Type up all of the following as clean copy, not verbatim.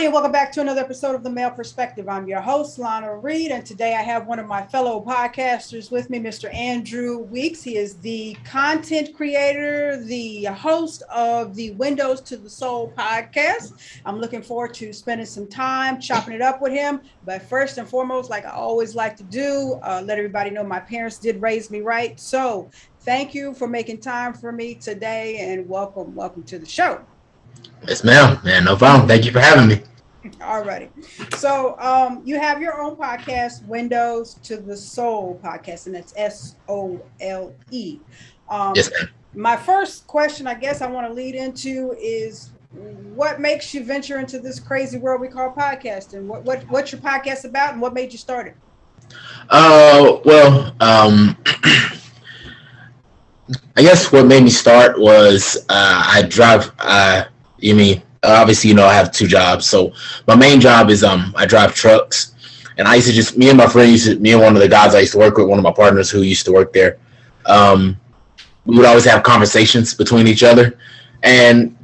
and welcome back to another episode of The Male Perspective. I'm your host, Lana, Reid, and today I have one of my fellow podcasters with me, Mr. Andrew Weeks. He is the content creator, the host of the Windows to the Soul podcast. I'm looking forward to spending some time chopping it up with him. But first and foremost, like I always like to do, let everybody know my parents did raise me right. So thank you for making time for me today, and welcome to the show. Yes, ma'am. Man, no problem. Thank you for having me. All righty. So you have your own podcast, Windows to the Soul podcast, and that's SOLE. Yes, ma'am. My first question, I guess I want to lead into is what makes you venture into this crazy world we call podcasting? What's your podcast about, and what made you start it? Well, I guess what made me start was I drive. You mean obviously I have two jobs. So my main job is I drive trucks, and I used to just me and my friend me and one of the guys I used to work with, one of my partners who used to work there. We would always have conversations between each other, and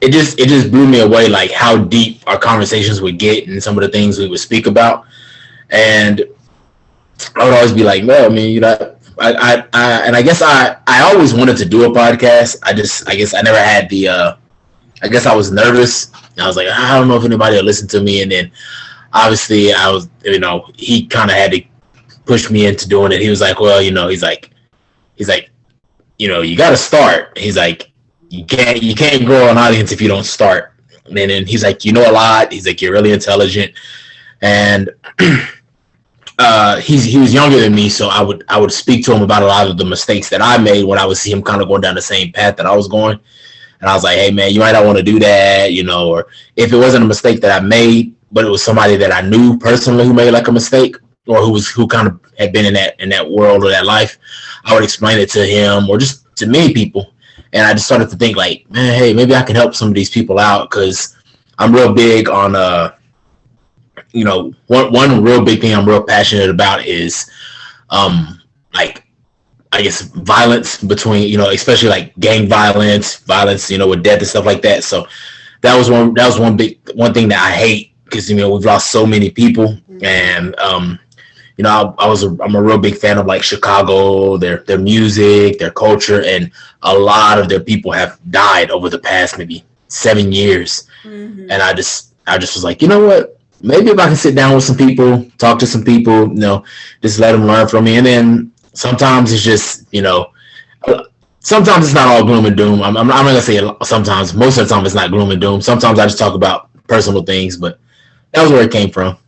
it just blew me away, like how deep our conversations would get and some of the things we would speak about. And I would always be like, well, I mean, I guess I always wanted to do a podcast. I guess I never had the I guess I was nervous. I was like, I don't know if anybody will listen to me. And then obviously I was, he kind of had to push me into doing it. He was like, well, he's like, you got to start. He's like, you can't grow an audience if you don't start. And then he's like, you know a lot. He's like, you're really intelligent. And he was younger than me, so I would speak to him about a lot of the mistakes that I made when I would see him kind of going down the same path that I was going. And I was like, hey, man, you might not want to do that, or if it wasn't a mistake that I made, but it was somebody that I knew personally who made like a mistake, or who kind of had been in that world or that life, I would explain it to him or just to many people. And I just started to think like, man, hey, maybe I can help some of these people out, because I'm real big on, one real big thing I'm real passionate about is, like, I guess violence between, especially like gang violence, with death and stuff like that. So that was one thing that I hate, because, we've lost so many people. And, I'm a real big fan of like Chicago, their music, their culture, and a lot of their people have died over the past maybe 7 years. Mm-hmm. And I just was like, you know what? Maybe if I can sit down with some people, talk to some people, just let them learn from me. And then sometimes it's just, sometimes it's not all gloom and doom. I'm not going to say sometimes. Most of the time it's not gloom and doom. Sometimes I just talk about personal things, but that was where it came from.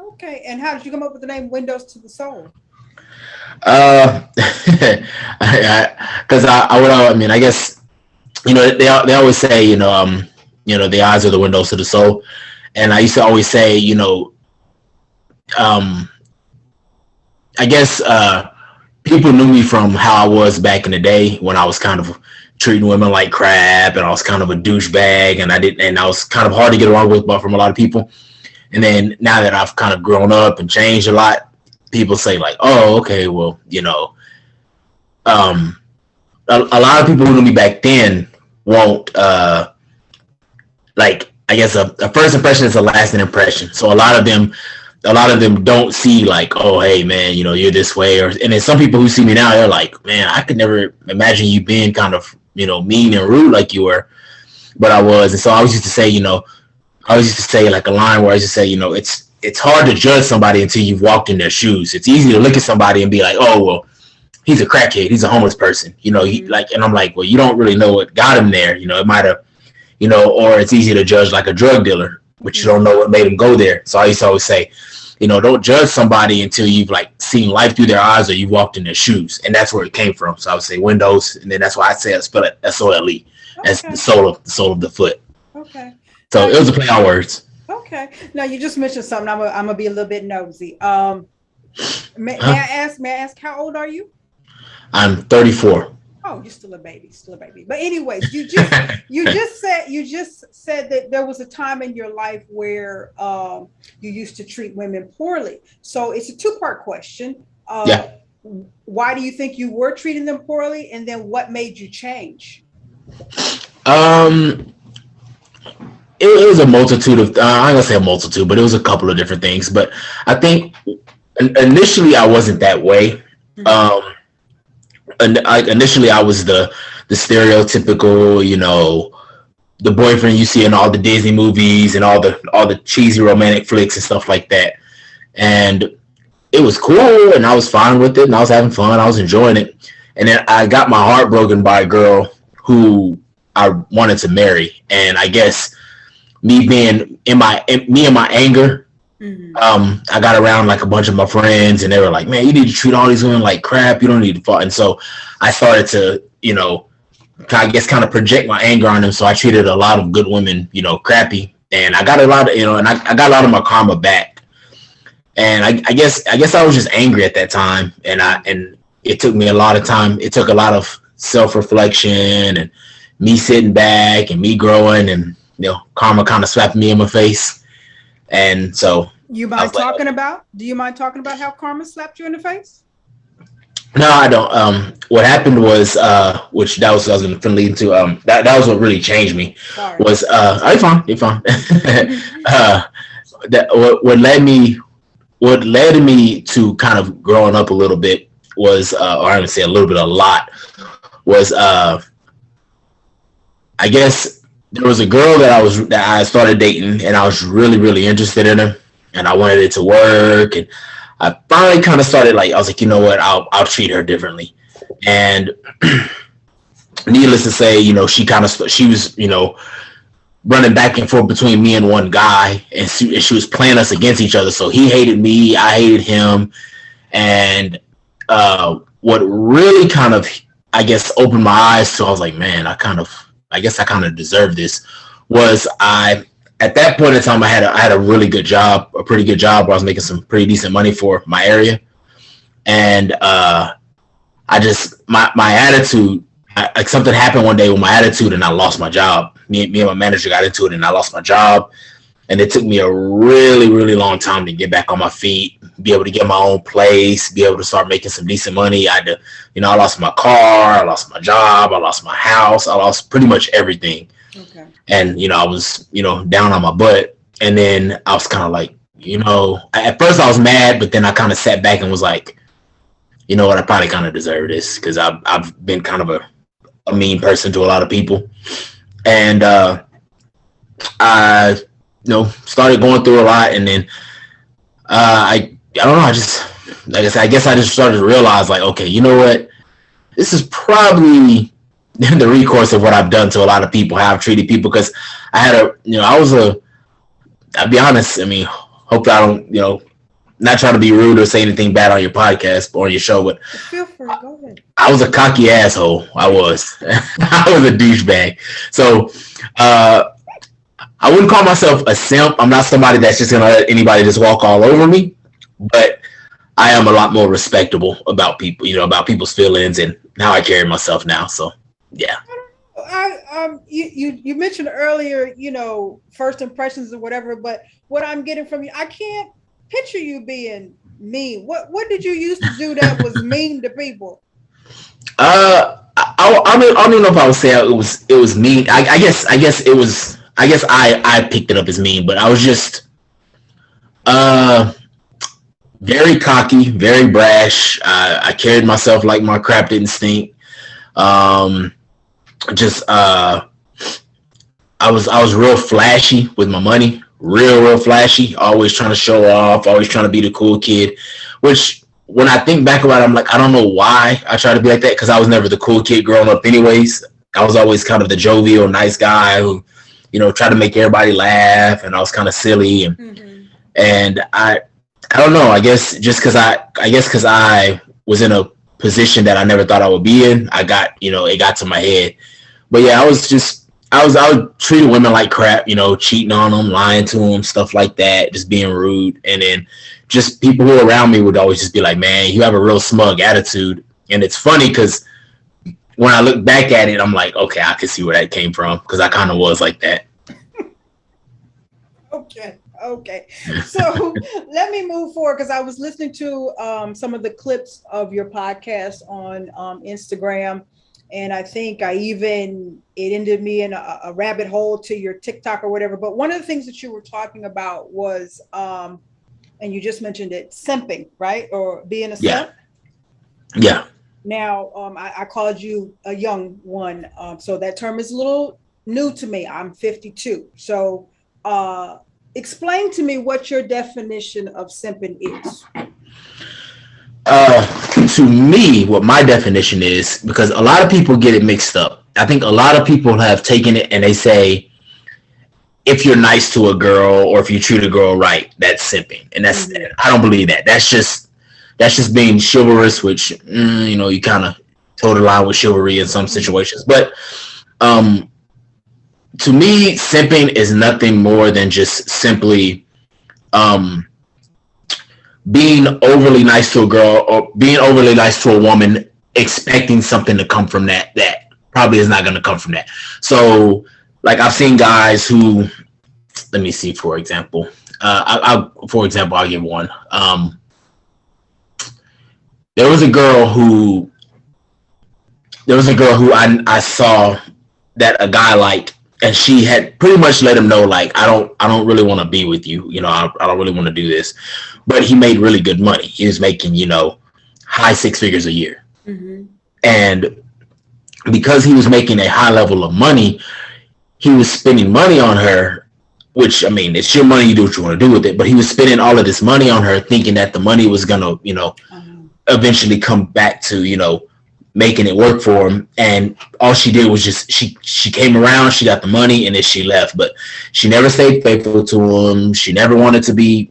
Okay. And how did you come up with the name Windows to the Soul? Because I guess, they always say, the eyes are the windows to the soul. And I used to always say, I guess people knew me from how I was back in the day, when I was kind of treating women like crap, and I was kind of a douchebag, and I was kind of hard to get along with, but from a lot of people. And then now that I've kind of grown up and changed a lot, people say like, oh, okay, well, a lot of people who knew me back then won't, like, I guess a first impression is a lasting impression. So a lot of them don't see like, oh, hey, man, you're this way. And then some people who see me now, they're like, man, I could never imagine you being kind of, mean and rude like you were. But I was. And so I always used to say like a line where I used to say, it's hard to judge somebody until you've walked in their shoes. It's easy to look at somebody and be like, oh, well, he's a crackhead. He's a homeless person. And I'm like, well, you don't really know what got him there. It might have, or it's easy to judge like a drug dealer, but you don't know what made him go there. So I used to always say, don't judge somebody until you've like seen life through their eyes or you've walked in their shoes. And that's where it came from. So I would say windows. And then that's why I say I spell it SOLE. That's the sole of the foot. Okay. So it was a play on words. Okay. Now you just mentioned something. I'm gonna be a little bit nosy. May I ask how old are you? I'm 34. Oh, you're still a baby. But anyways, you just said that there was a time in your life where you used to treat women poorly. So it's a two-part question. Yeah. Why do you think you were treating them poorly, and then what made you change? it was a multitude of, I'm gonna say a multitude, but it was a couple of different things. But I think initially I wasn't that way. Mm-hmm. Um, initially I was the stereotypical, the boyfriend you see in all the Disney movies and all the cheesy romantic flicks and stuff like that. And it was cool, and I was fine with it, and I was having fun. I was enjoying it. And then I got my heart broken by a girl who I wanted to marry. And I guess me and my anger, Mm-hmm. I got around like a bunch of my friends, and they were like, "Man, you need to treat all these women like crap. You don't need to fall." And so I started to, I guess, kind of project my anger on them. So I treated a lot of good women, crappy, and I got a lot of, and I got a lot of my karma back. And I guess I was just angry at that time, and it took me a lot of time. It took a lot of self reflection and me sitting back and me growing, and karma kind of slapped me in my face. And so You I mind was like, talking about? Do you mind talking about how karma slapped you in the face? no, I don't. What happened was, which that was what I was going to lead into. That was what really changed me. Sorry. Was you're fine. uh, that what led me to kind of growing up a little bit was, or I would say a little bit, a lot, was I guess there was a girl that I started dating, and I was really really interested in her, and I wanted it to work, and I finally kind of started, like, I was like, you know what, I'll treat her differently. And needless to say, she was, running back and forth between me and one guy, and she was playing us against each other. So he hated me, I hated him. And what really kind of, I guess, opened my eyes to, I was like, man, I guess I kind of deserve this. Was at that point in time, I had a really good job, a pretty good job, where I was making some pretty decent money for my area. And I just, my attitude, like, something happened one day with my attitude, and I lost my job. Me and my manager got into it, and I lost my job. And it took me a really, really long time to get back on my feet, be able to get my own place, be able to start making some decent money. I had to, I lost my car, I lost my job, I lost my house, I lost pretty much everything. Okay. And, I was, down on my butt. And then I was kind of like, at first I was mad, but then I kind of sat back and was like, you know what, I probably kind of deserve this, because I've been kind of a mean person to a lot of people. And I started going through a lot, and then I don't know, I just, like I said, I guess I just started to realize, like, okay, you know what, this is probably the recourse of what I've done to a lot of people, how I've treated people. Because I'll be honest, I mean, hopefully I don't, not trying to be rude or say anything bad on your podcast or on your show, but Feel free, go ahead. I was a cocky asshole. I was. I was a douchebag. So I wouldn't call myself a simp. I'm not somebody that's just going to let anybody just walk all over me. But I am a lot more respectable about people, about people's feelings and how I carry myself now. So, yeah. You mentioned earlier, first impressions or whatever, but what I'm getting from you, I can't picture you being mean. What did you used to do that was mean to people? I don't even know if I would say it was mean. I guess it was. I guess I picked it up as mean, but I was just very cocky, very brash. I carried myself like my crap didn't stink. Just I was real flashy with my money, real flashy. Always trying to show off, always trying to be the cool kid. Which, when I think back about it, I'm like, I don't know why I try to be like that, because I was never the cool kid growing up anyways. I was always kind of the jovial, nice guy who, tried to make everybody laugh, and I was kind of silly, and I don't know. I guess just because I was in a position that I never thought I would be in, I got, it got to my head. But yeah, I was treating women like crap, cheating on them, lying to them, stuff like that, just being rude. And then just people who were around me would always just be like, man, you have a real smug attitude. And it's funny because when I look back at it, I'm like, okay, I can see where that came from, because I kind of was like that. Okay. So let me move forward, because I was listening to some of the clips of your podcast on Instagram, And I think it ended me in a rabbit hole to your TikTok or whatever. But one of the things that you were talking about was, and you just mentioned it, simping, right? Or being a Yeah. simp. Yeah. Now, I called you a young one. So that term is a little new to me. I'm 52. So explain to me what your definition of simping is. To me, what my definition is, because a lot of people get it mixed up. I think a lot of people have taken it and they say, if you're nice to a girl or if you treat a girl right, that's simping. And I don't believe that. That's just being chivalrous, which, you kind of toe the line with chivalry in some situations. But um, to me, simping is nothing more than just simply um, being overly nice to a girl or being overly nice to a woman, expecting something to come from that probably is not going to come from that. So, like, I've seen guys who, let me see, for example, I'll give one. There was a girl who I saw that a guy liked, and she had pretty much let him know, like, I don't really want to be with you. I don't really want to do this. But he made really good money. He was making, high six figures a year. Mm-hmm. And because he was making a high level of money, he was spending money on her, which, I mean, it's your money, you do what you want to do with it. But he was spending all of this money on her, thinking that the money was going to, eventually come back to, making it work for him. And all she did was just, she came around, she got the money, and then she left. But she never stayed faithful to him. She never wanted to be,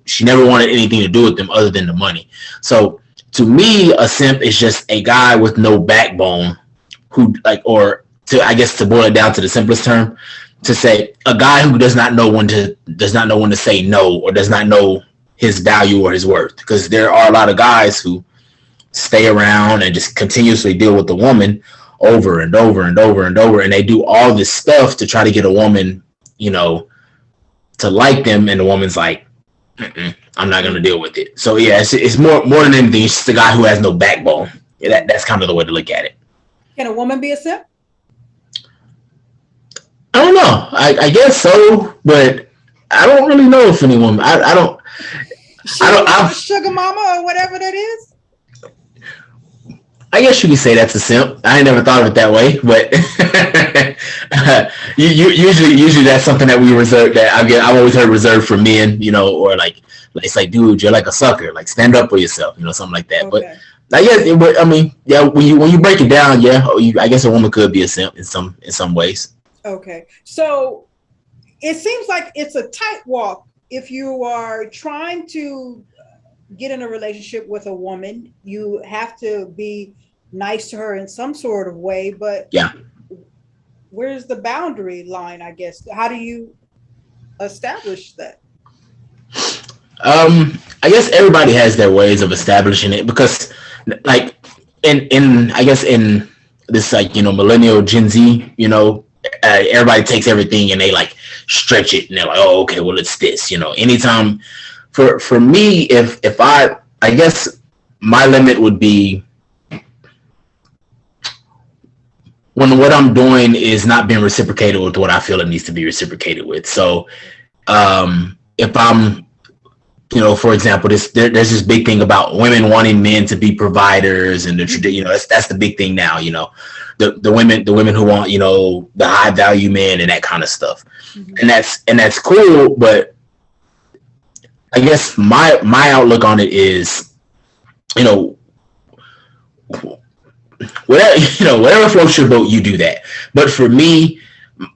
she never wanted anything to do with them other than the money. So to me, a simp is just a guy with no backbone who, like, or I guess to boil it down to the simplest term, to say a guy who does not know when to say no, or does not know his value or his worth. Because there are a lot of guys who stay around and just continuously deal with the woman over and over and over and over, and they do all this stuff to try to get a woman, to like them, and the woman's like, I'm not going to deal with it. So yeah, it's more than anything, it's just a guy who has no backbone. That's kind of the way to look at it. Can a woman be a simp? I don't know. I guess so, but I don't really know if any woman. I don't. Sugar mama or whatever that is. I guess you could say that's a simp. I ain't never thought of it that way, but usually that's something that we reserve. That I've always heard reserved for men, or like it's like, dude, you're like a sucker. Like, stand up for yourself, something like that. Okay. But I guess, I mean, yeah, when you break it down, yeah, I guess a woman could be a simp in some ways. Okay, so it seems like it's a tight walk if you are trying to get in a relationship with a woman. You have to be nice to her in some sort of way, but yeah, where's the boundary line, I guess? How do you establish that? I guess everybody has their ways of establishing it, because like in I guess in this, like, millennial Gen Z, everybody takes everything and they like stretch it, and they're like, oh, okay, well, it's this, anytime. For me, if I guess my limit would be when what I'm doing is not being reciprocated with what I feel it needs to be reciprocated with. So if I'm, for example, there's this big thing about women wanting men to be providers, and that's the big thing now. The women who want, the high value men and that kind of stuff, and that's cool. But I guess my outlook on it is, whatever floats your boat, you do that. But for me,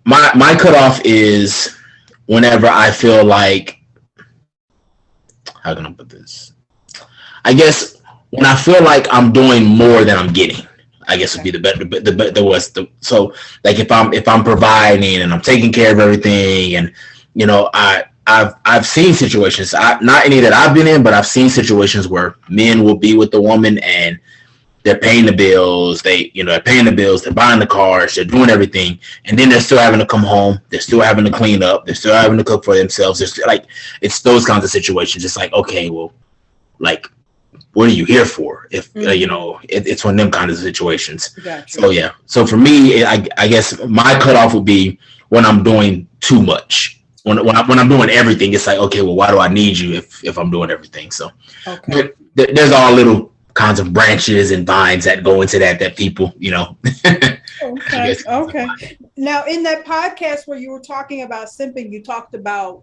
my cutoff is whenever I feel like, how can I put this? I guess when I feel like I'm doing more than I'm getting, I guess would be the worst. So like if I'm providing and I'm taking care of everything, and I've seen situations, not any that I've been in, but I've seen situations where men will be with the woman and they're paying the bills. They're paying the bills. They're buying the cars. They're doing everything, and then they're still having to come home. They're still having to clean up. They're still having to cook for themselves. It's those kinds of situations. It's like, okay, well, like, what are you here for? If it's one of them kind of situations. Gotcha. So yeah. So for me, I guess my cutoff would be when I'm doing too much. When I'm doing everything, it's like, okay, well, why do I need you if I'm doing everything? So there's all little kinds of branches and vines that go into that people, Okay. Now, in that podcast where you were talking about simping, you talked about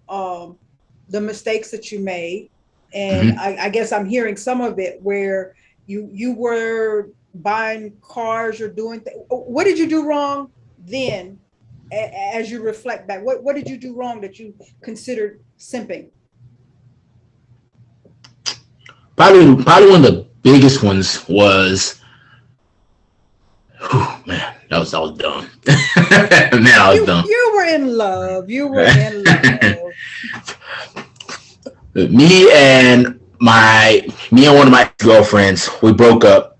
the mistakes that you made. And I guess I'm hearing some of it where you were buying cars or doing what did you do wrong then as you reflect back? What did you do wrong that you considered simping? Probably one of the biggest ones was, man, that was dumb. Man, I was dumb. You were in love. Me and one of my girlfriends, we broke up.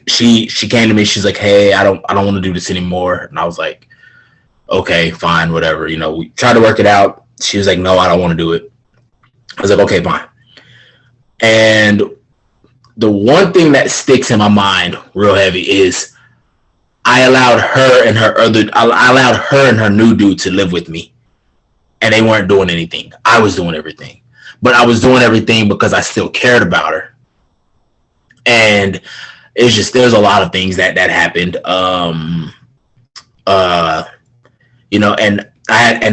She came to me. She's like, "Hey, I don't want to do this anymore." And I was like, "Okay, fine, whatever." We tried to work it out. She was like, "No, I don't want to do it." I was like, "Okay, fine." And the one thing that sticks in my mind real heavy is I allowed her and her new dude to live with me, and they weren't doing anything. I was doing everything, but I was doing everything because I still cared about her. And it's just, there's a lot of things that happened. And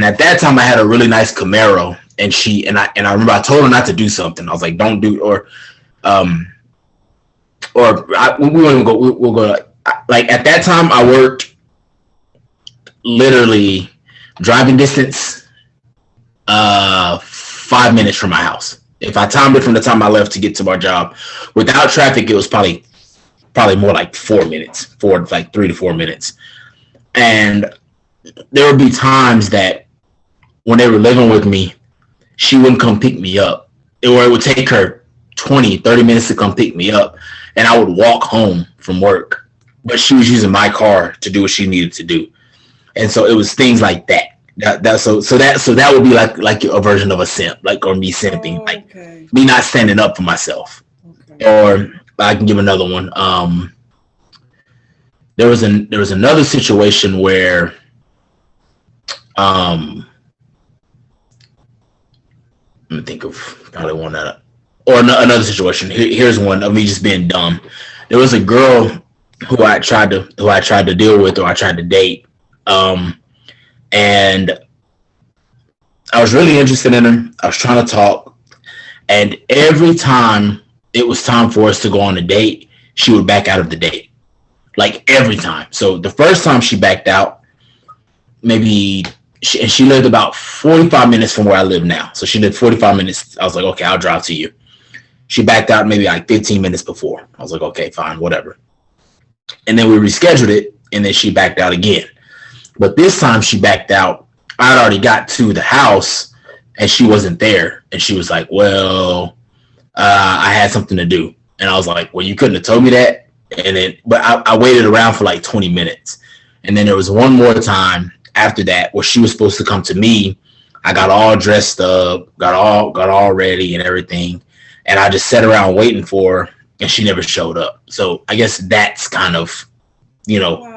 at that time I had a really nice Camaro, and I remember I told her not to do something. I was like, don't do, we'll go. Like at that time I worked literally driving distance, 5 minutes from my house. If I timed it from the time I left to get to my job, without traffic, it was probably more like 4 minutes, like 3 to 4 minutes. And there would be times that when they were living with me, she wouldn't come pick me up, or it would take her 20, 30 minutes to come pick me up, and I would walk home from work, but she was using my car to do what she needed to do. And so it was things like that. So that would be like a version of a simp, or me simping, like me not standing up for myself. Or I can give another one. There was another situation where let me think of probably one that, or another situation. Here's one of me just being dumb. There was a girl who I tried to deal with, or I tried to date. And I was really interested in her. I was trying to talk, and every time it was time for us to go on a date, she would back out of the date. Like every time. So the first time she backed out, she lived about 45 minutes from where I live now. So she lived 45 minutes. I was like, okay, I'll drive to you. She backed out maybe like 15 minutes before. I was like, okay, fine, whatever. And then we rescheduled it, and then she backed out again. But this time she backed out. I had already got to the house, and she wasn't there. And she was like, well, I had something to do. And I was like, well, you couldn't have told me that. But I waited around for like 20 minutes. And then there was one more time after that where she was supposed to come to me. I got all dressed up, got all ready and everything. And I just sat around waiting for her, and she never showed up. So I guess that's kind of,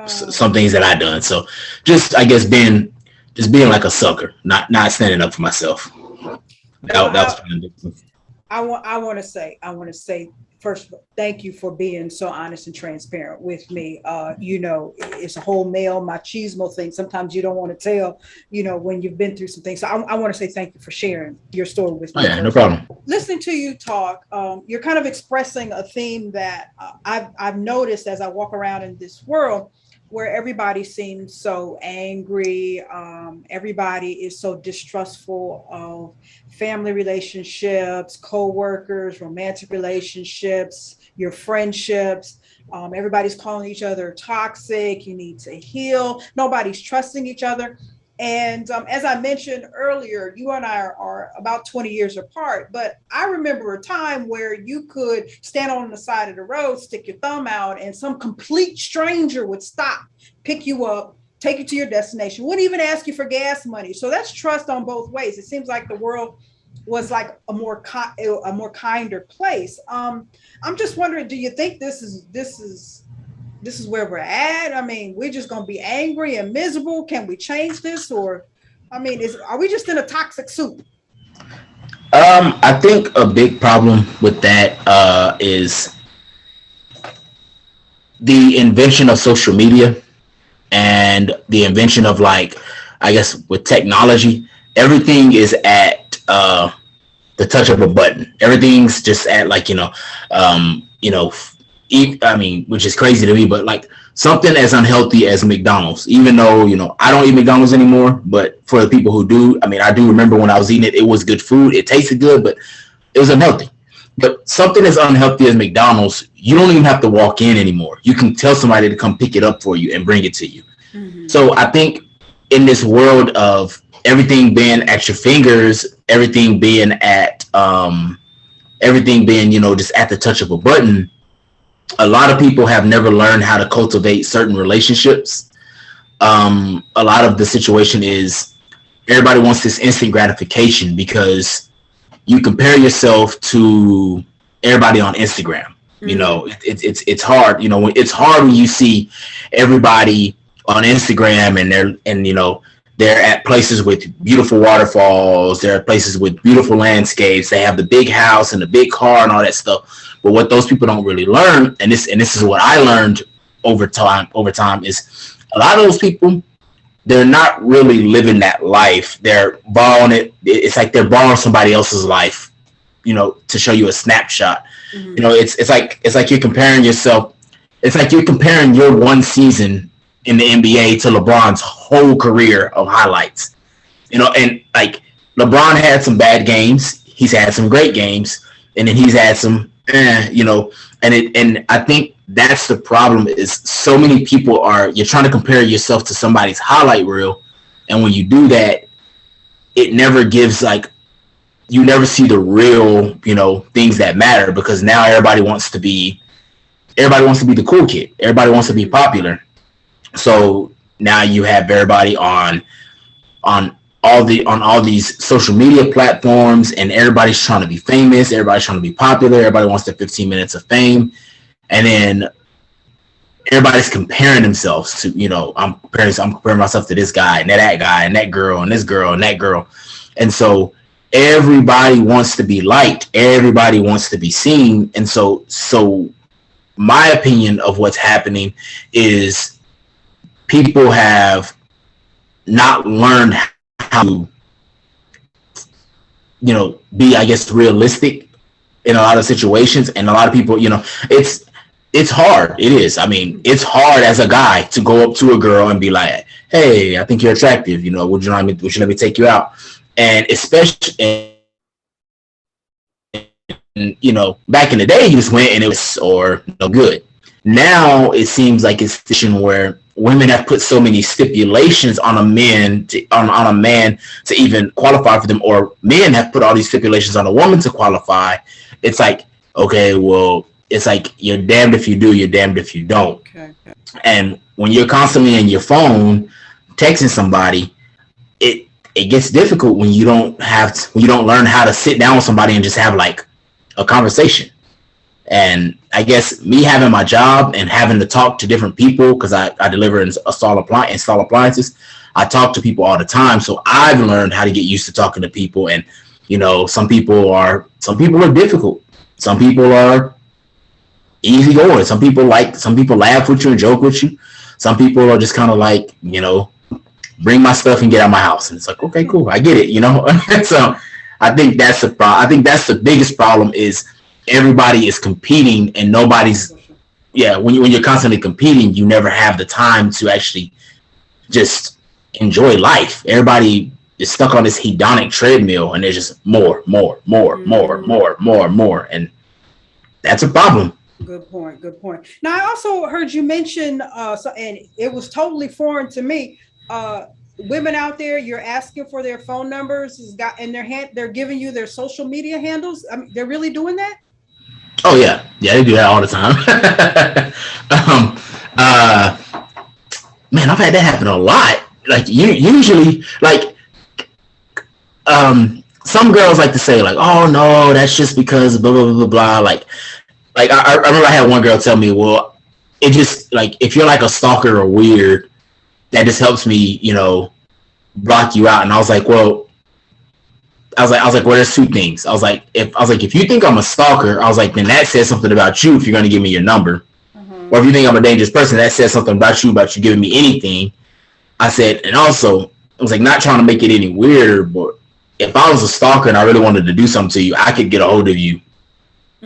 some things that I done. So just, I guess, being like a sucker, not standing up for myself. That was kind of different. I want to say, first of all, thank you for being so honest and transparent with me. It's a whole male machismo thing. Sometimes you don't want to tell, when you've been through some things. So I want to say thank you for sharing your story with me. Oh, yeah, no problem. Listening to you talk, you're kind of expressing a theme that I've noticed as I walk around in this world, where everybody seems so angry. Everybody is so distrustful of family relationships, co-workers, romantic relationships, your friendships. Everybody's calling each other toxic. You need to heal. Nobody's trusting each other. And as I mentioned earlier, you and I are about 20 years apart, but I remember a time where you could stand on the side of the road, stick your thumb out, and some complete stranger would stop, pick you up, take you to your destination, wouldn't even ask you for gas money. So that's trust on both ways. It seems like the world was like a more kinder place. I'm just wondering, do you think this is where we're at? I mean, we're just gonna be angry and miserable. Can we change this, or I mean, is are we just in a toxic soup? I think a big problem with that is the invention of social media and the invention of, like, I guess with technology, everything is at the touch of a button. Everything's just at, like, you know, I mean, which is crazy to me, but like something as unhealthy as McDonald's. Even though I don't eat McDonald's anymore, but for the people who do, I mean, I do remember when I was eating it, it was good food. It tasted good, but it was unhealthy. But something as unhealthy as McDonald's, you don't even have to walk in anymore. You can tell somebody to come pick it up for you and bring it to you. Mm-hmm. So I think in this world of everything being at your fingers, everything being, just at the touch of a button, a lot of people have never learned how to cultivate certain relationships. A lot of the situation is everybody wants this instant gratification because you compare yourself to everybody on Instagram. Mm-hmm. It's hard. It's hard when you see everybody on Instagram and they're at places with beautiful waterfalls. They're at places with beautiful landscapes. They have the big house and the big car and all that stuff. But what those people don't really learn, and this is what I learned over time is a lot of those people, they're not really living that life. They're borrowing it. It's like they're borrowing somebody else's life, to show you a snapshot. Mm-hmm. It's like you're comparing yourself. It's like you're comparing your one season in the NBA to LeBron's whole career of highlights. And like LeBron had some bad games. He's had some great games, and then he's had some, and I think that's the problem is so many people you're trying to compare yourself to somebody's highlight reel. And when you do that, it never gives, like, you never see the real, things that matter, because now everybody wants to be the cool kid. Everybody wants to be popular. So now you have everybody on all these social media platforms, and everybody's trying to be famous. Everybody's trying to be popular. Everybody wants their 15 minutes of fame. And then everybody's comparing themselves to, I'm comparing myself to this guy and that guy and that girl and this girl and that girl. And so everybody wants to be liked. Everybody wants to be seen. And so my opinion of what's happening is people have not learned how to, be, I guess, realistic in a lot of situations. And a lot of people, it's hard. It is. I mean, it's hard as a guy to go up to a girl and be like, "Hey, I think you're attractive. Would you let me take you out?" And especially, back in the day, you just went and it was or no good. Now it seems like it's a situation where women have put so many stipulations on on a man to even qualify for them, or men have put all these stipulations on a woman to qualify. It's like, okay, well, it's like you're damned if you do, you're damned if you don't. Okay. And when you're constantly in your phone texting somebody, it gets difficult when you don't learn how to sit down with somebody and just have like a conversation. And I guess me having my job and having to talk to different people, because I deliver and install appliances, I talk to people all the time. So I've learned how to get used to talking to people. And some people are difficult. Some people are easygoing. Some people laugh with you and joke with you. Some people are just kind of like, bring my stuff and get out of my house. And it's like, okay, cool, I get it. So I think that's the problem. I think that's the biggest problem is everybody is competing and nobody's, when you're constantly competing, you never have the time to actually just enjoy life. Everybody is stuck on this hedonic treadmill and there's just more. And that's a problem. Good point. Good point. Now, I also heard you mention, and it was totally foreign to me. Women out there, you're asking for their phone numbers, has got in their hand. They're giving you their social media handles. I mean, they're really doing that. Oh yeah, they do that all the time. Man, I've had that happen a lot. Like usually, like some girls like to say like, oh no, that's just because blah blah blah blah blah. Like I remember I had one girl tell me, well, it just like if you're like a stalker or weird, that just helps me, block you out. And I was like, well, well, there's two things. If you think I'm a stalker, I was like, then that says something about you if you're gonna give me your number. Mm-hmm. Or if you think I'm a dangerous person, that says something about you giving me anything. I said, and also, I was like, not trying to make it any weirder, but if I was a stalker and I really wanted to do something to you, I could get a hold of you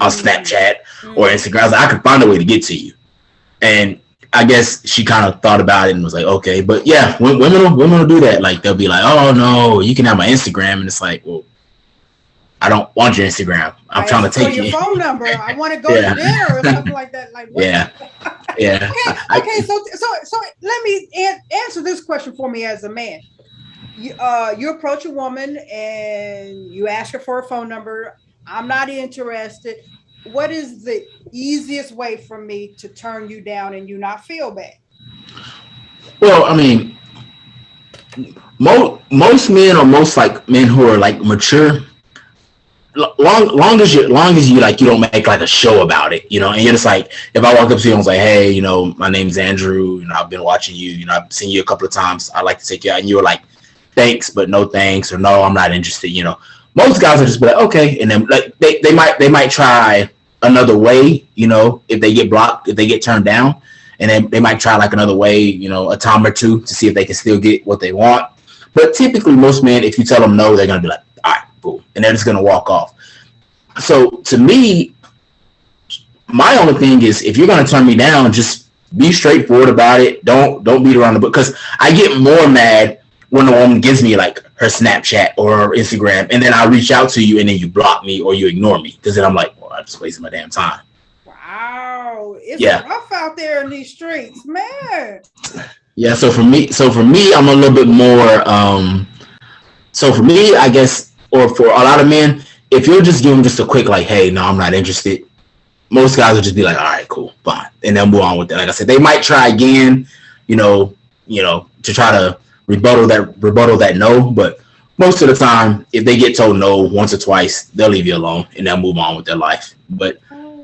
on Snapchat or Instagram. I was like, I could find a way to get to you. And I guess she kind of thought about it and was like, okay. But yeah, women will do that. Like, they'll be like, oh no, you can have my Instagram. And it's like, well, I don't want your Instagram. I'm trying to take your phone number. I want to go to dinner or something like that. Like, what? Yeah. Okay. So let me answer this question for me as a man. You approach a woman and you ask her for a phone number. I'm not interested. What is the easiest way for me to turn you down and you not feel bad? Well, I mean, most men, or most like men who are like mature, long as you like, you don't make like a show about it, and you're just like, if I walk up to you and was like, hey, my name's Andrew, I've been watching you, I've seen you a couple of times, I'd like to take you out, and you were like, thanks, but no thanks, or no, I'm not interested, most guys are just be like, okay, and then like they might try another way, if they get blocked, if they get turned down, and then they might try like another way, a time or two to see if they can still get what they want. But typically most men, if you tell them no, they're gonna be like, all right, cool, and they're just gonna walk off. So to me, my only thing is, if you're gonna turn me down, just be straightforward about it. Don't beat around the bush, because I get more mad when a woman gives me like her Snapchat or her Instagram, and then I reach out to you and then you block me or you ignore me, because then I'm like, well, I'm just wasting my damn time. Wow, it's rough out there in these streets, man. Yeah, so for me, I'm a little bit more. So for me, I guess, or for a lot of men, if you'll just give them just a quick like, hey, no, I'm not interested, most guys will just be like, all right, cool, fine, and then move on with it. Like I said, they might try again, to try to rebuttal that no, but most of the time, if they get told no once or twice, they'll leave you alone and they'll move on with their life. But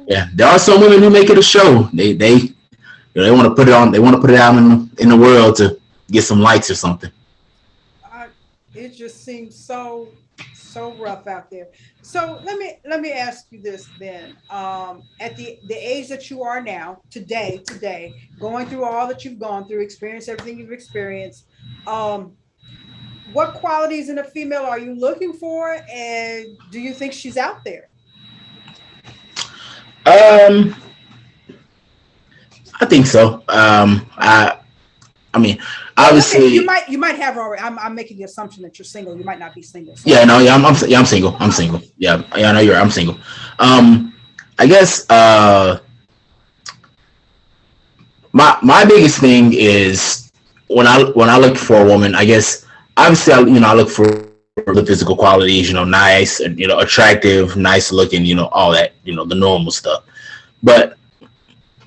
yeah, there are some women who make it a show. They want to put it on. They want to put it out in the world to get some likes or something. It just seems so rough out there. So let me ask you this then. At the age that you are now, today, going through all that you've gone through, experienced everything you've experienced, what qualities in a female are you looking for, and do you think she's out there? I think so. I mean, obviously, okay, you might have already. I'm making the assumption that you're single. You might not be single. So. Yeah, no, yeah, I'm single. I'm single. Yeah, I know I'm single. I guess my biggest thing is when I look for a woman, I guess obviously I look for the physical qualities, nice, attractive, nice looking, all that, the normal stuff. But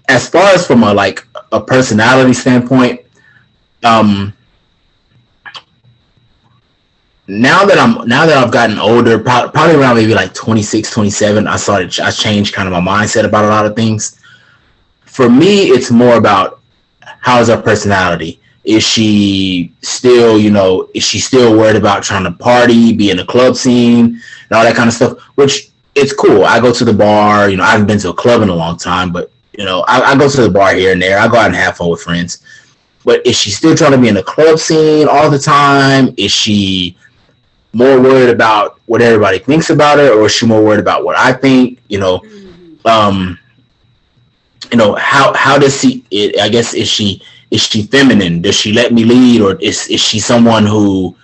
as far as from a personality standpoint, now that I've gotten older, probably around maybe like 26, 27, I changed kind of my mindset about a lot of things. For me, it's more about how is her personality. Is she still worried about trying to party, be in the club scene, and all that kind of stuff, which it's cool. I go to the bar, I haven't been to a club in a long time, but I go to the bar here and there. I go out and have fun with friends. But is she still trying to be in the club scene all the time? Is she more worried about what everybody thinks about her, or is she more worried about what I think? How does she? I guess is she feminine? Does she let me lead, or is she someone who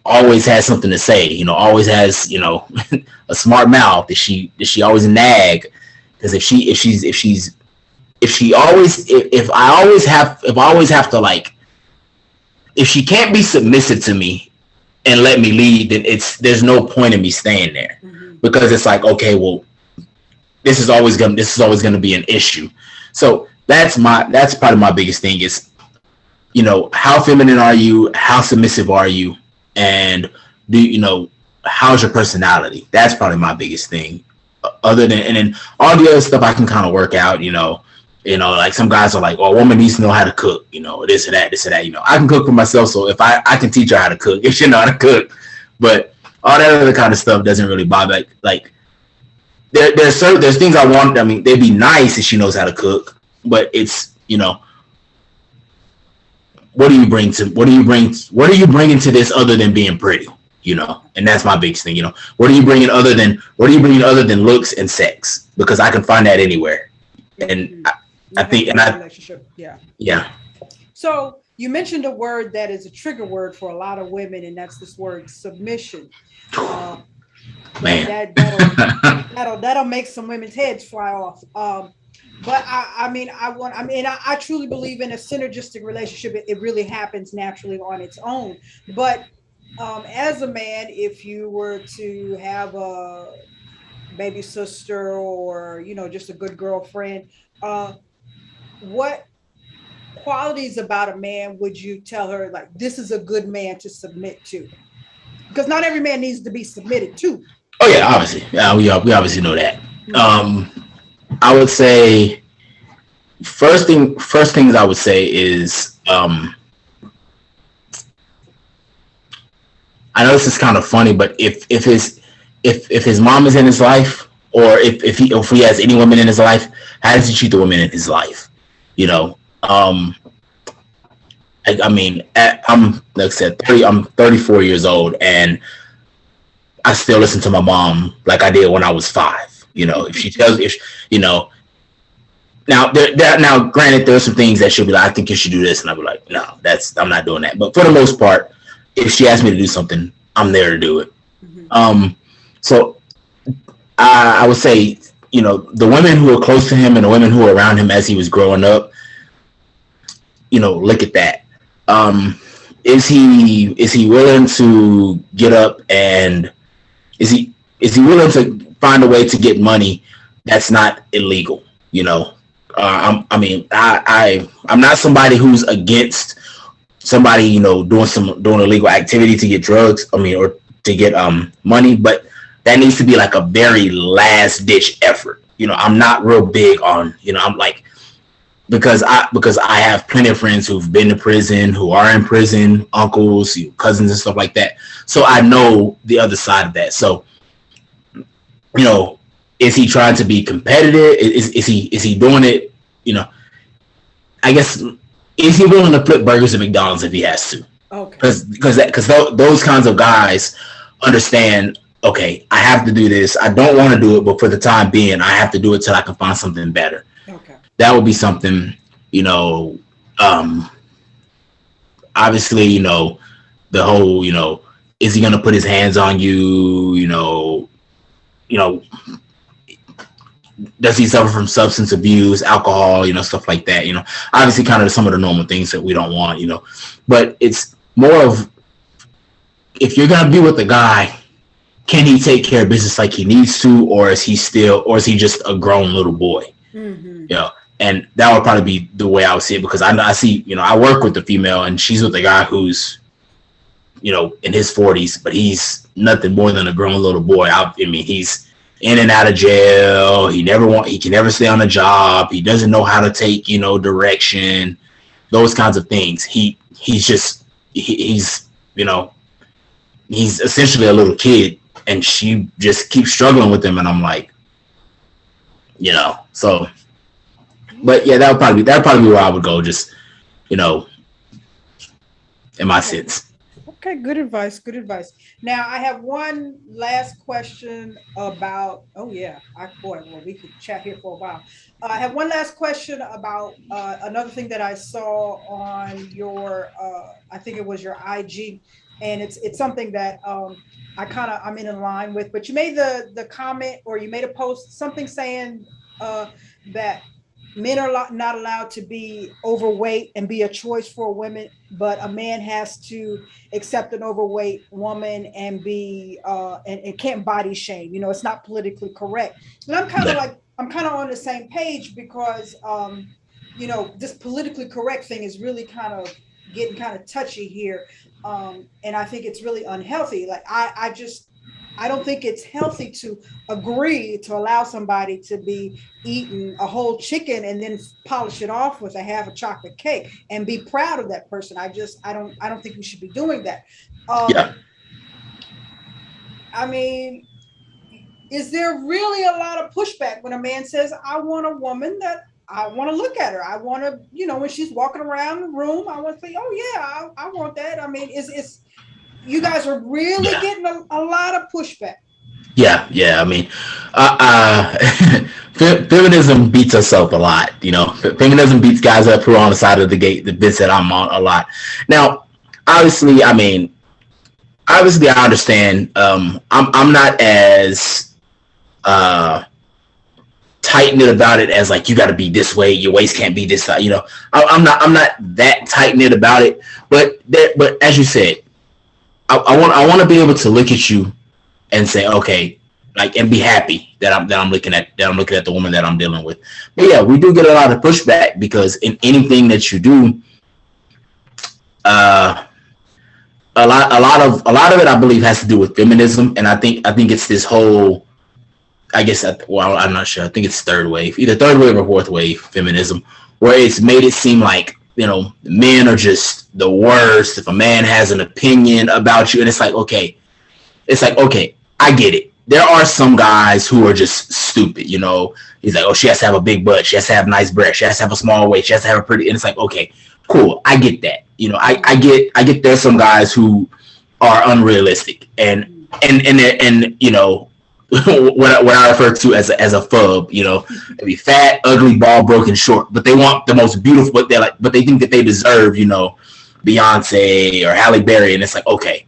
always has something to say? Always has a smart mouth. Does she always nag? Because if she can't be submissive to me and let me lead, then there's no point in me staying there, because it's like, okay, well, this is always gonna be an issue. So that's probably my biggest thing is, how feminine are you? How submissive are you? And how's your personality? That's probably my biggest thing. Other than, and then all the other stuff I can kind of work out, like some guys are like, oh, a woman needs to know how to cook, this or that, this or that. I can cook for myself, so if I can teach her how to cook, if she know how to cook. But all that other kind of stuff doesn't really bother. Like there's things I want. I mean, they'd be nice if she knows how to cook, but it's what do you bring what are you bringing to this other than being pretty? And that's my biggest thing. What are you bringing other than looks and sex? Because I can find that anywhere. And I think, and relationship, yeah. Yeah. So you mentioned a word that is a trigger word for a lot of women, and that's this word submission. Man, that'll make some women's heads fly off. But I truly believe in a synergistic relationship. It really happens naturally on its own. But as a man, if you were to have a baby sister or just a good girlfriend, what qualities about a man would you tell her, like, this is a good man to submit to? Because not every man needs to be submitted to. Oh yeah, obviously. Yeah, we obviously know that. Mm-hmm. I would say first things I would say is I know this is kind of funny, but if his mom is in his life, or if he has any women in his life, how does he treat the women in his life? I mean, I'm like I said, I'm 34 years old, and I still listen to my mom like I did when I was 5. If she tells, now granted, there's some things that she'll be like, I think you should do this, and I'll be like, no, I'm not doing that. But for the most part, if she asks me to do something, I'm there to do it. Mm-hmm. So I would say, the women who are close to him and the women who were around him as he was growing up, look at that. Is he willing to get up, and is he willing to find a way to get money that's not illegal? I'm not somebody who's against somebody doing illegal activity to get drugs. Or to get money, but that needs to be like a very last ditch effort. I'm not real big on I'm like, because I have plenty of friends who've been to prison, who are in prison, uncles, cousins and stuff like that. So I know the other side of that. So, is he trying to be competitive? Is he doing it? I guess, is he willing to flip burgers at McDonald's if he has to? Okay. Because those kinds of guys understand, okay, I have to do this. I don't want to do it, but for the time being, I have to do it till I can find something better. Okay. That would be something, obviously, the whole, is he going to put his hands on you? Does he suffer from substance abuse, alcohol, stuff like that? Obviously kind of some of the normal things that we don't want, but it's more of, if you're going to be with a guy, can he take care of business like he needs to, or is he just a grown little boy? Mm-hmm. And that would probably be the way I would see it, because I see, I work with the female, and she's with a guy who's, in his 40s, but he's nothing more than a grown little boy. He's in and out of jail. He can never stay on a job. He doesn't know how to take, direction, those kinds of things. He's essentially a little kid, and she just keeps struggling with him. And I'm like, so, but yeah, that would probably be where I would go, just, in my sense. Okay, good advice. Good advice. Now I have one last question about. Oh yeah, we could chat here for a while. I have one last question about another thing that I saw on your. I think it was your IG, and it's something that I'm in line with. But you made the comment, or you made a post, something saying that men are not allowed to be overweight and be a choice for women, but a man has to accept an overweight woman and be and can't body shame. It's not politically correct. And I'm kind of on the same page, because this politically correct thing is really kind of getting kind of touchy here. And I think it's really unhealthy. Like I just I don't think it's healthy to agree to allow somebody to be eating a whole chicken and then polish it off with a half a chocolate cake and be proud of that person. I don't think we should be doing that. Yeah. Um, I mean, is there really a lot of pushback when a man says, I want a woman that I want to look at her. I want to, when she's walking around the room, I want to say, oh yeah, I want that. I mean, is you guys are really Yeah. getting a lot of pushback. Yeah, yeah. I mean, feminism beats us up a lot. Feminism beats guys up who are on the side of the gate. The bits that I'm on a lot. Now, obviously, I mean, obviously, I understand. I'm not as tight knit about it as like you got to be this way. Your waist can't be this side. I'm not that tight knit about it. But as you said, I want to be able to look at you and say, okay, like, and be happy that I'm looking at the woman that I'm dealing with. But yeah, we do get a lot of pushback because in anything that you do, a lot of it I believe has to do with feminism, and I think it's this whole, I guess, well, I'm not sure. I think it's third wave, either third wave or fourth wave feminism, where it's made it seem like men are just the worst. If a man has an opinion about you, and it's like okay, I get it. There are some guys who are just stupid. He's like, oh, she has to have a big butt, she has to have nice breasts, she has to have a small waist, she has to have a pretty, and it's like, okay, cool, I get that. I get there's some guys who are unrealistic and what I refer to as a phub, they be fat, ugly, bald, broken, short, but they want the most beautiful, but they think that they deserve, Beyonce or Halle Berry, and it's like, okay,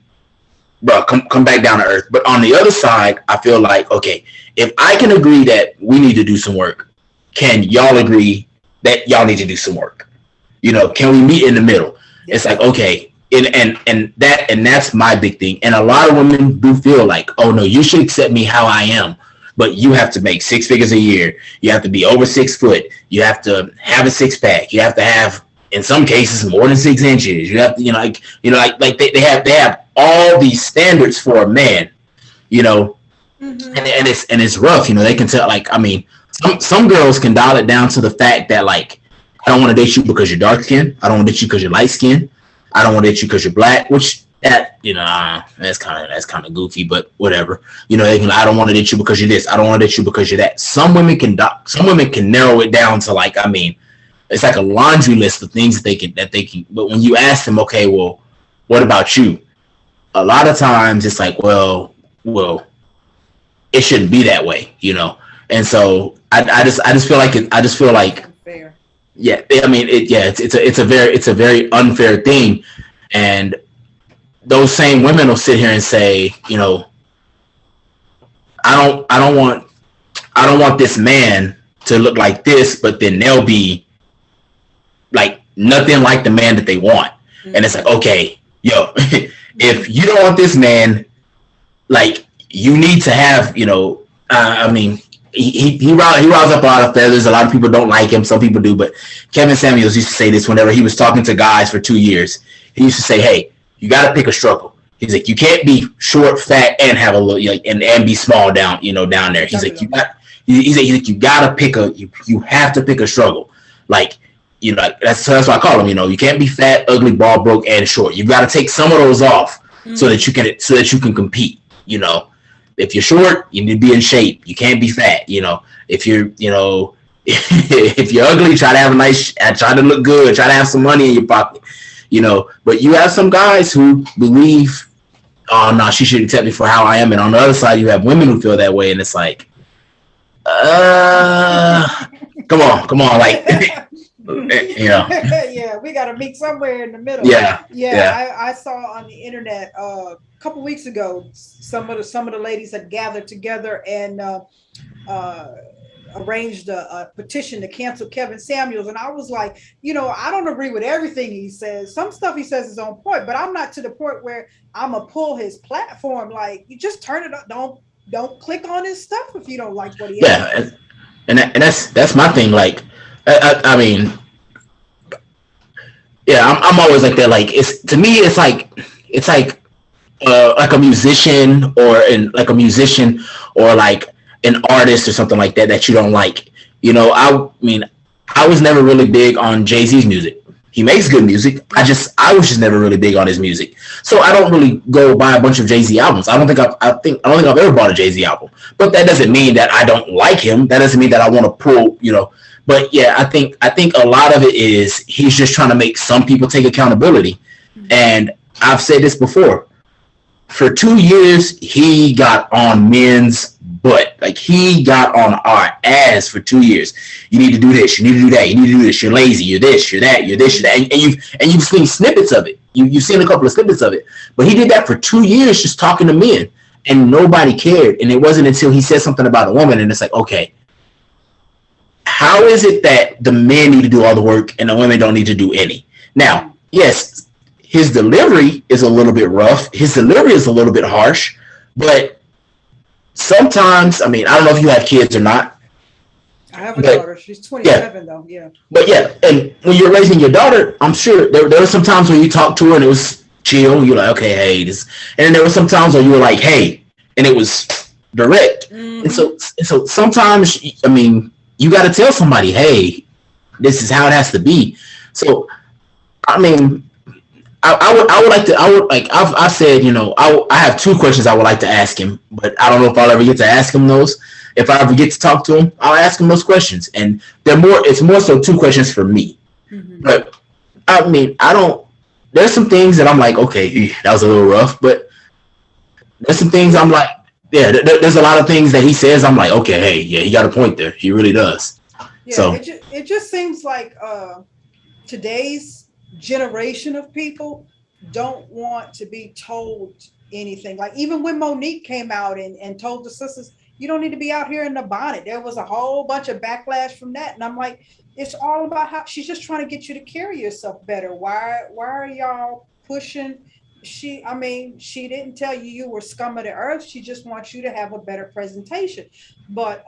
bro, come back down to earth. But on the other side, I feel like, okay, if I can agree that we need to do some work, can y'all agree that y'all need to do some work? Can we meet in the middle? It's like, okay, and that's my big thing. And a lot of women do feel like, oh no, you should accept me how I am, but you have to make 6 figures a year. You have to be over 6 foot. You have to have a 6-pack. You have to have, in some cases, more than 6 inches. You have to, like they have all these standards for a man, and it's rough. They can tell, like, I mean, some girls can dial it down to the fact that, like, I don't want to date you because you're dark skinned. I don't want to date you because you're light skinned. I don't want to date you because you're black, which that's kind of goofy, but whatever. I don't want to date you because you're this. I don't want to date you because you're that. Some women can narrow it down to, like, I mean, it's like a laundry list of things that they can. But when you ask them, okay, well, what about you? A lot of times it's like, well, it shouldn't be that way, And so I just feel like Fair. yeah, I mean, it's a very unfair thing, and those same women will sit here and say, I don't want this man to look like this, but then they'll be like nothing like the man that they want, and it's like, okay, yo, if you don't want this man, like, you need to have, I mean. He riles up a lot of feathers. A lot of people don't like him. Some people do, but Kevin Samuels used to say this whenever he was talking to guys for 2 years. He used to say, "Hey, you got to pick a struggle." He's like, "You can't be short, fat, and have a little, and be small down, down there." He's like, He's like, you got to pick you have to pick a struggle. Like, that's why I call him. You can't be fat, ugly, bald, broke, and short. You got to take some of those off so that you can compete. If you're short, you need to be in shape. You can't be fat. If you're, if you're ugly, try to have try to look good, try to have some money in your pocket, But you have some guys who believe, oh no, she should accept me for how I am. And on the other side, you have women who feel that way. And it's like, come on. Like, Yeah, we got to meet somewhere in the middle. Yeah. I saw on the internet couple weeks ago, some of the ladies had gathered together and arranged a petition to cancel Kevin Samuels, and I was like, I don't agree with everything he says. Some stuff he says is on point, but I'm not to the point where I'm gonna pull his platform. Like, you just turn it up. Don't click on his stuff if you don't like what he has. And that's my thing. Like, I mean, yeah, I'm always like that. Like, it's, to me, it's like like a musician like a musician or like an artist or something like that that you don't like. I mean, I was never really big on Jay-Z's music. He makes good music. I was just never really big on his music. So I don't really go buy a bunch of Jay-Z albums. I don't think I've ever bought a Jay-Z album. But that doesn't mean that I don't like him. That doesn't mean that I want to pull. But yeah, I think a lot of it is he's just trying to make some people take accountability. And I've said this before. For 2 years, he got on men's butt. Like, he got on our ass for 2 years. You need to do this. You need to do that. You need to do this. You're lazy. You're this. You're that. You're this. You're that. And you've seen snippets of it. You've seen a couple of snippets of it. But he did that for 2 years, just talking to men, and nobody cared. And it wasn't until he said something about a woman, and it's like, okay, how is it that the men need to do all the work and the women don't need to do any? Now, yes, his delivery is a little bit rough. His delivery is a little bit harsh, but sometimes, I mean, I don't know if you have kids or not. I have a daughter. She's 27 though. Yeah. But yeah, and when you're raising your daughter, I'm sure there were some times when you talked to her and it was chill. You're like, okay, hey, this, and then there were some times where you were like, hey, and it was direct. Mm-hmm. And so sometimes, I mean, you got to tell somebody, hey, this is how it has to be. So, I mean, I've said, I have two questions I would like to ask him, but I don't know if I'll ever get to ask him those. If I ever get to talk to him, I'll ask him those questions. And it's more so two questions for me. Mm-hmm. But I mean, there's some things that I'm like, okay, that was a little rough, but there's some things I'm like, yeah, there's a lot of things that he says. I'm like, okay, hey, yeah, he got a point there. He really does. Yeah, so it just seems like today's generation of people don't want to be told anything. Like, even when Monique came out and told the sisters, you don't need to be out here in the bonnet, there was a whole bunch of backlash from that. And I'm like, it's all about how she's just trying to get you to carry yourself better. Why are y'all pushing? She didn't tell you were scum of the earth. She just wants you to have a better presentation. But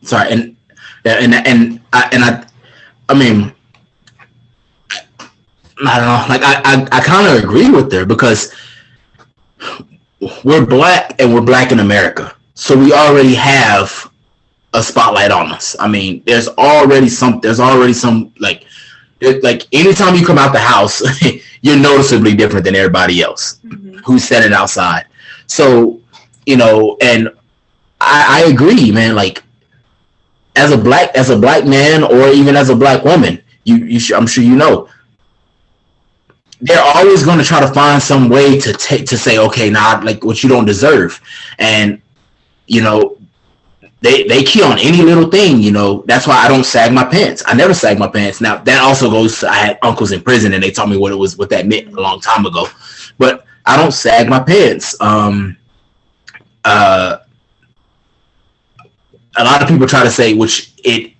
sorry, I mean, I don't know. Like, I kind of agree with her, because we're black and we're black in America, so we already have a spotlight on us. I mean, there's already some like anytime you come out the house, you're noticeably different than everybody else who's standing outside. So, and I agree, man. Like, as a black man, or even as a black woman, I'm sure they're always going to try to find some way to say, okay, nah, like, what you don't deserve. And, they key on any little thing, that's why I don't sag my pants. I never sag my pants. Now, that also goes to, I had uncles in prison and they taught me what that meant a long time ago, but I don't sag my pants. A lot of people try to say, which it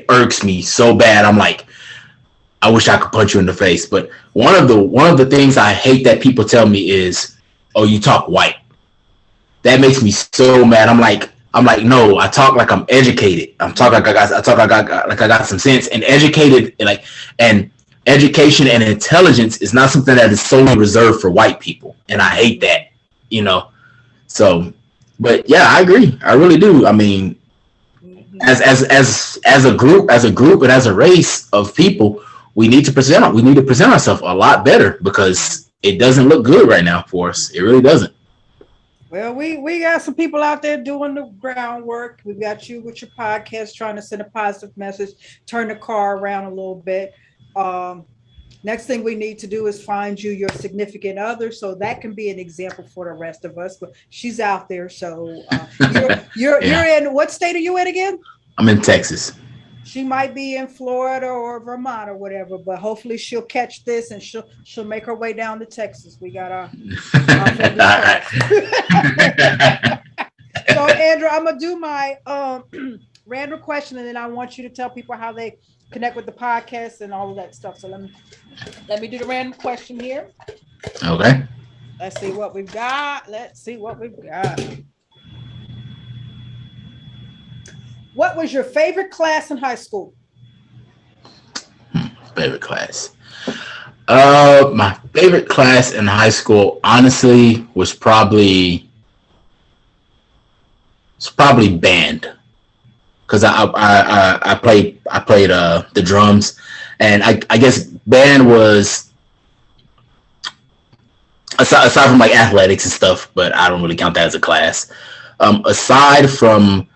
irks me so bad. I'm like, I wish I could punch you in the face. But one of the things I hate that people tell me is, oh, you talk white. That makes me so mad. I'm like, no, I talk like I'm educated. I talk like I got some sense. And educated, and education and intelligence is not something that is solely reserved for white people. And I hate that, So, but yeah, I agree. I really do. I mean, as a group and as a race of people, we need to present ourselves a lot better, because it doesn't look good right now for us. It really doesn't. Well, we got some people out there doing the groundwork. We got you with your podcast, trying to send a positive message, turn the car around a little bit. Next thing we need to do is find you your significant other, so that can be an example for the rest of us. But she's out there, so you're in, what state are you in again? I'm in Texas. She might be in Florida or Vermont or whatever, but hopefully she'll catch this and she'll make her way down to Texas. We got our So, Andrew, I'm gonna do my random question, and then I want you to tell people how they connect with the podcast and all of that stuff. So let me do the random question here. Okay. Let's see what we've got. What was your favorite class in high school? Favorite class. My favorite class in high school, honestly, was probably band, because I played the drums, and I guess band was aside from like athletics and stuff, but I don't really count that as a class. Aside from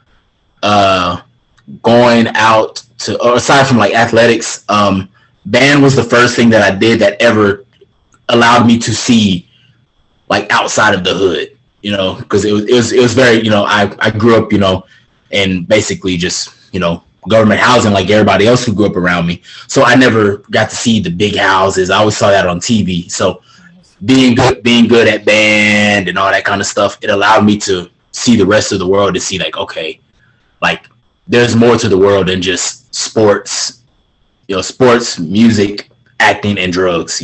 uh going out to, or aside from like athletics, band was the first thing that I did that ever allowed me to see like outside of the hood, because it was very, I grew up, in basically just, government housing like everybody else who grew up around me. So I never got to see the big houses. I always saw that on TV. So being good at band and all that kind of stuff, it allowed me to see the rest of the world, to see like, okay, like there's more to the world than just sports, sports, music, acting, and drugs,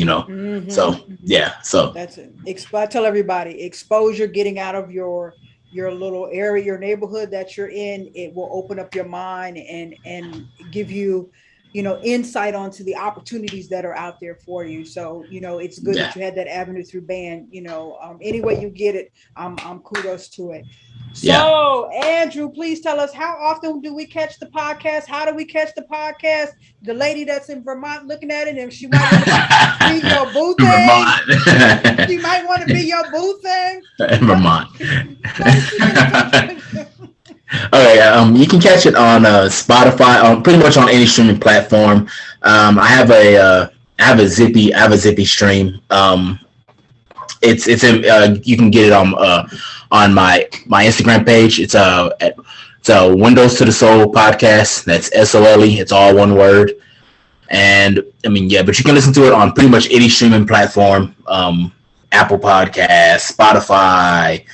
So yeah, so That's it. I tell everybody, exposure, getting out of your little area, your neighborhood that you're in, it will open up your mind and give you, insight onto the opportunities that are out there for you. So, it's good yeah. that you had that avenue through band. Any way you get it, I'm kudos to it. Yeah. So, Andrew, please tell us, how often do we catch the podcast? How do we catch the podcast? The lady that's in Vermont looking at it, and she might want to be your boo thing. Vermont. She might want to be your boo thing. Vermont. How does she get in touch with you? Okay, you can catch it on Spotify, on pretty much on any streaming platform. I have a Zippy stream. It's in, you can get it on my Instagram page. It's Windows to the Soul podcast. That's SOLE. It's all one word. And I mean, yeah, but you can listen to it on pretty much any streaming platform. Apple Podcasts, Spotify,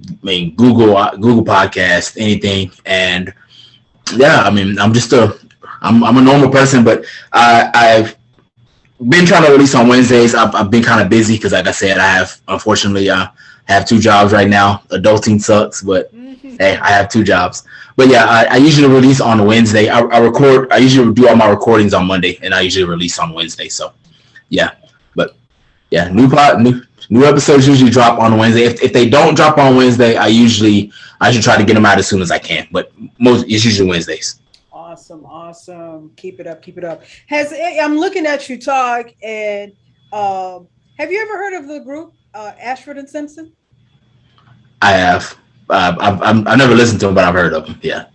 I mean, Google Podcast, anything. And yeah, I mean, I'm a normal person, but I've been trying to release on Wednesdays. I've been kind of busy because, like I said, unfortunately, have two jobs right now. Adulting sucks, but hey, I have two jobs. But yeah, I usually release on Wednesday. I usually do all my recordings on Monday, and I usually release on Wednesday. So yeah, but yeah, new episodes usually drop on Wednesday. If they don't drop on Wednesday, I should try to get them out as soon as I can. But it's usually Wednesdays. Awesome. Keep it up. I'm looking at you talk, and have you ever heard of the group Ashford and Simpson? I have. I've never listened to them, but I've heard of them. Yeah.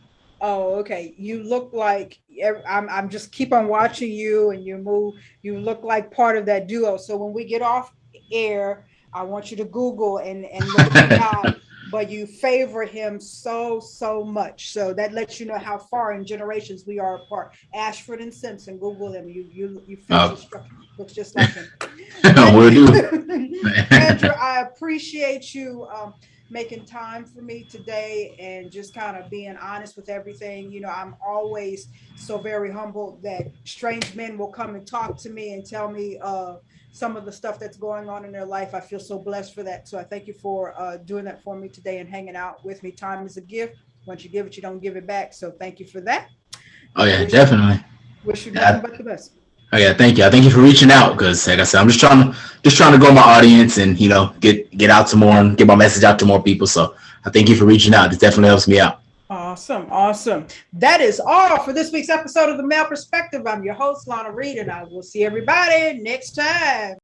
Oh, okay. You look like I'm just keep on watching you, and you move. You look like part of that duo. So when we get off air, I want you to Google and look at the guy. But you favor him so much. So that lets you know how far in generations we are apart. Ashford and Simpson, Google them. You feel the structure. Looks just like him. Will do. Andrew, I appreciate you making time for me today and just kind of being honest with everything. I'm always so very humbled that strange men will come and talk to me and tell me some of the stuff that's going on in their life. I feel so blessed for that. So I thank you for doing that for me today and hanging out with me. Time is a gift. Once you give it, you don't give it back. So thank you for that. Oh yeah, definitely. Wish you nothing but the best. Oh yeah, thank you. I thank you for reaching out, because like I said, I'm just trying to grow my audience and get out to more and get my message out to more people. So I thank you for reaching out. It definitely helps me out. Awesome. That is all for this week's episode of The Male Perspective. I'm your host, Lana Reid, and I will see everybody next time.